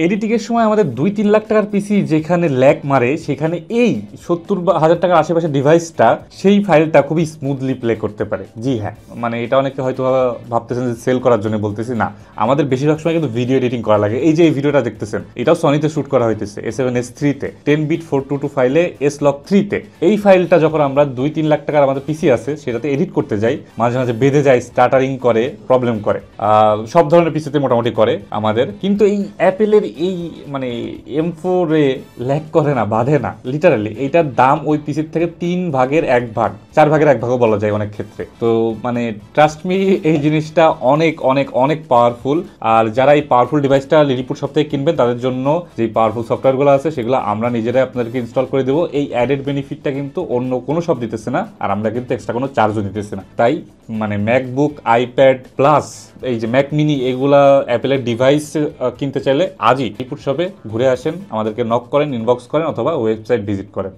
Editing এর সময় আমাদের 2-3 লাখ টাকার পিসি যেখানে ল্যাগ মারে, সেখানে এই 70,000 টাকার আশেপাশে ডিভাইসটা সেই ফাইলটা খুবই স্মুথলি প্লে করতে পারে। জি হ্যাঁ, মানে এটা অনেকে হয়তো ভাবতেছেন যে সেল করার জন্য বলতেছি, না, আমাদের বেশিরভাগ সময় কিন্তু ভিডিও এডিটিং করা লাগে। এই যে এই ভিডিওটা দেখতেছেন, এটাও সনিতে শুট করা হইতেছে A7S3-তে 10 বিট 422 ফাইলে S-Log3-তে। এই ফাইলটা যখন আমরা 2-3 লাখ টাকার আমাদের পিসি আছে সেটাতে এডিট করতে যাই, মাঝে মাঝে বেঁধে যায়, স্টার্টারিং করে, প্রবলেম করে, সব ধরনের পিসিতে মোটামুটি করে আমাদের। কিন্তু এই অ্যাপেলের এই মানে M4 এ ল্যাগ করে না, বাঁধে না, লিটারালি এইটার দাম ওই পিসির থেকে 3/1 ভাগ, 4/1 ভাগও বলা যায় অনেক ক্ষেত্রে। তো মানে ট্রাস্ট মি, এই জিনিসটা অনেক অনেক অনেক পাওয়ারফুল। আর যারা এই পাওয়ারফুল ডিভাইসটা লিলিপুট শপ থেকে কিনবেন তাদের জন্য যে পাওয়ারফুল সফটওয়্যারগুলো আছে সেগুলো আমরা নিজেরাই আপনাদেরকে ইনস্টল করে দেবো। এই অ্যাডেড বেনিফিটটা কিন্তু অন্য কোনো শপ দিতেছে না, আর আমরা কিন্তু এক্সট্রা কোনো চার্জও দিতেছি না। তাই মানে ম্যাকবুক, আইপ্যাড প্লাস এই যে ম্যাক মিনি, এগুলা অ্যাপেলের ডিভাইস কিনতে চাইলে আজই লিলিপুট শপে ঘুরে আসেন, আমাদেরকে নক করেন, ইনবক্স করেন অথবা ওয়েবসাইট ভিজিট করেন।